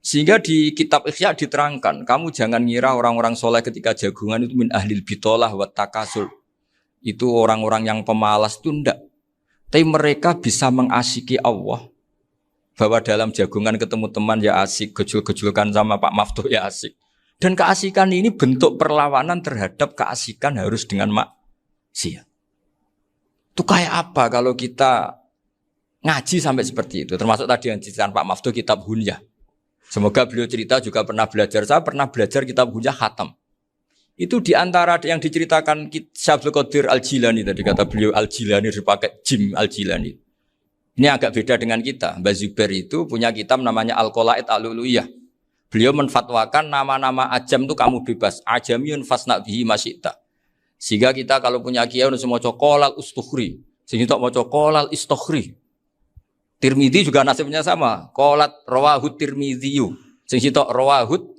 sehingga di kitab Ihya diterangkan, kamu jangan ngira orang-orang soleh ketika jagungan itu min ahlil bitolah wa takasul. Itu orang-orang yang pemalas itu enggak. Tapi mereka bisa mengasiki Allah. Bahwa dalam jagungan ketemu teman ya asik, gejul-gejulkan sama Pak Maftuh ya asik. Dan keasikan ini bentuk perlawanan terhadap keasikan harus dengan maksiat. Itu kayak apa kalau kita ngaji sampai seperti itu. Termasuk tadi yang diceritakan Pak Maftuh kitab Hunyah. Semoga beliau cerita juga pernah belajar. Saya pernah belajar kitab Hunyah khatam. Itu diantara yang diceritakan Syekh Abdul Qadir Al-Jilani tadi kata beliau Al-Jilani dipakai Jim Al-Jilani. Ini agak beda dengan kita. Mbah Zubair itu punya kitab namanya Al-Qalaid Al-Uluyah. Beliau menfatwakan nama-nama ajam itu kamu bebas. Ajamiyun fasna bihi masyita. Sehingga kita kalau punya kiai harus mau qolal ustukhri. Sehingga mau qolal istukhri. Tirmidzi juga nasibnya sama. Qolat rawahut Tirmidziyu. Sing sitok rawahut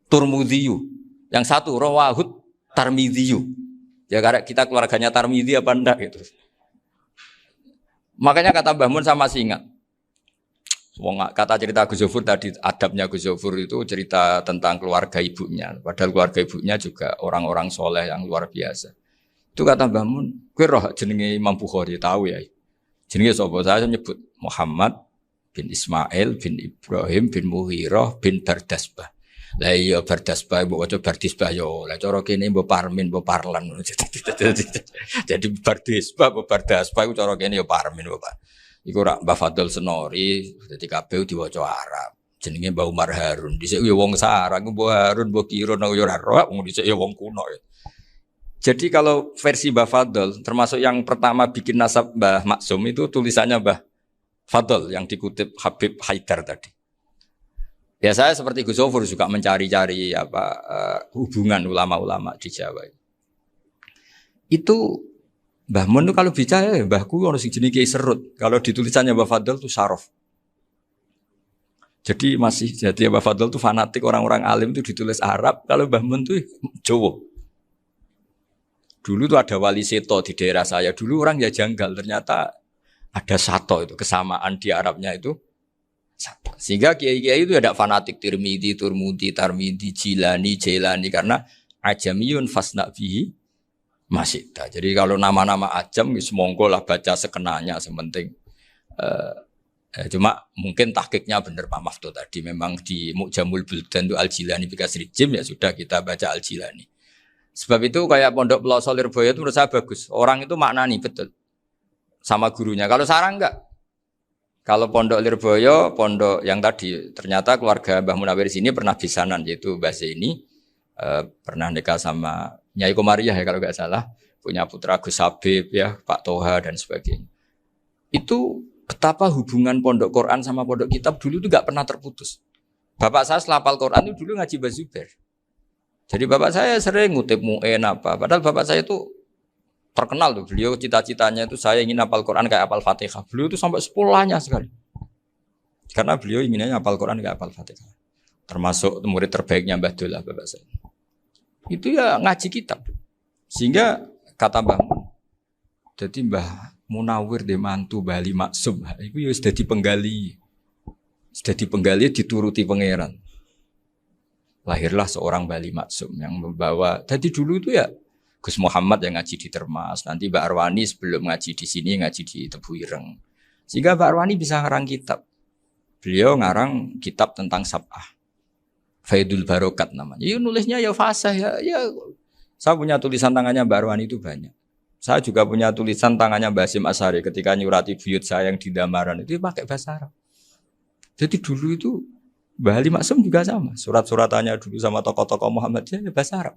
Turmudziyu. Yang satu rawahut Tarmidziyu. Ya karena kita keluarganya Tarmidzi apa enggak gitu. Makanya kata Mbah Mun sama masih ingat. Kata cerita Gus Zofur tadi adabnya Gus Zofur itu cerita tentang keluarga ibunya. Padahal keluarga ibunya juga orang-orang soleh yang luar biasa. Itu kata Mbah Mun, kowe roh jenenge Imam Bukhari tahu ya. Jenenge sapa? Saya nyebut Muhammad bin Ismail bin Ibrahim bin Mughirah bin Bardasbah. Lah iya Bardasbah mbok waca Bardisbah yo. Lah cara kene mbok Parmin mbok Parlan. Jadi Bardisbah mbok Bardasbah iku cara kene yo Parmin mbok. Iku rak Mbah Fadl Senori dadi kabeh diwaca Arab. Jenenge Mbah Umar Harun. Dhisik yo wong sarang Mbah Harun mbok kira nang yo ora roh wong dhisik yo wong kuno ya. Jadi kalau versi Mbah Fadl, termasuk yang pertama bikin nasab Mbah Maksum itu tulisannya Mbah Fadl yang dikutip Habib Haidar tadi. Ya saya seperti Gus Zofur juga mencari-cari hubungan ulama-ulama di Jawa. Itu Mbah Mun itu kalau bicara ya Mbahku harus jenis Kiai Serut. Kalau ditulisannya Mbah Fadl itu Sarof. Jadi Mbah Fadl itu fanatik orang-orang alim itu ditulis Arab. Kalau Mbah Mun itu Jawa. Dulu tuh ada wali seto di daerah saya. Dulu orang ya janggal. Ternyata ada sato itu. Kesamaan di Arabnya itu sato. Sehingga kiai-kiai itu ada fanatik Tirmidzi, Turmudi, Tarmidi, Jilani, Jailani. Karena ajamiyun fasna bihi masyita. Jadi kalau nama-nama ajam, semonggo lah baca sekenanya. Sementing. Cuma mungkin tahqiqnya benar Pak Maftuh tadi. Memang di Mu'jamul Buldan itu Al-Jilani Bikasri Jim ya sudah kita baca Al-Jilani. Sebab itu kayak Pondok Pelosok Lirboyo itu menurut saya bagus. Orang itu maknani betul sama gurunya. Kalau sarang enggak. Kalau Pondok Lirboyo, pondok yang tadi ternyata keluarga Mbah Munawir sini pernah bisanan yaitu Mbah Zaini pernah nikah sama Nyai Komariah ya kalau enggak salah, punya putra Gus Habib ya, Pak Toha dan sebagainya. Itu betapa hubungan Pondok Quran sama Pondok Kitab dulu itu enggak pernah terputus. Bapak saya selapal Quran itu dulu ngaji Mbah Zubair. Jadi bapak saya sering ngutip mu'en apa. Padahal bapak saya itu terkenal tuh. Beliau cita-citanya itu saya ingin hafal Quran kayak hafal Fatihah. Beliau itu sampai sepulahnya sekali. Karena beliau inginnya hafal Quran kayak hafal Fatihah. Termasuk murid terbaiknya Mbah Dullah bapak saya. Itu ya ngaji kitab. Sehingga kata Mbah Mun. Jadi Mbah Munawir de mantu Bali Maksum. Itu ya sudah dipenggali. Sudah dipenggali dituruti pangeran. Lahirlah seorang Bali Maksum yang membawa. Tadi dulu itu ya Gus Muhammad yang ngaji di Termas, nanti Mbak Arwani sebelum ngaji di sini ngaji di Tebu Ireng. Sehingga Mbak Arwani bisa ngarang kitab. Beliau ngarang kitab tentang Sab'ah. Faidul Barokat namanya. Ya nulisnya ya fasih ya. Saya punya tulisan tangannya Mbak Arwani itu banyak. Saya juga punya tulisan tangannya Mbak Hasyim Asy'ari ketika nyurati buyut saya yang di Damaran itu pakai bahasa Arab. Jadi dulu itu Mbah Ali Maksum juga sama. Surat-suratannya dulu sama tokoh-tokoh Muhammadiyah ya bahasa Arab.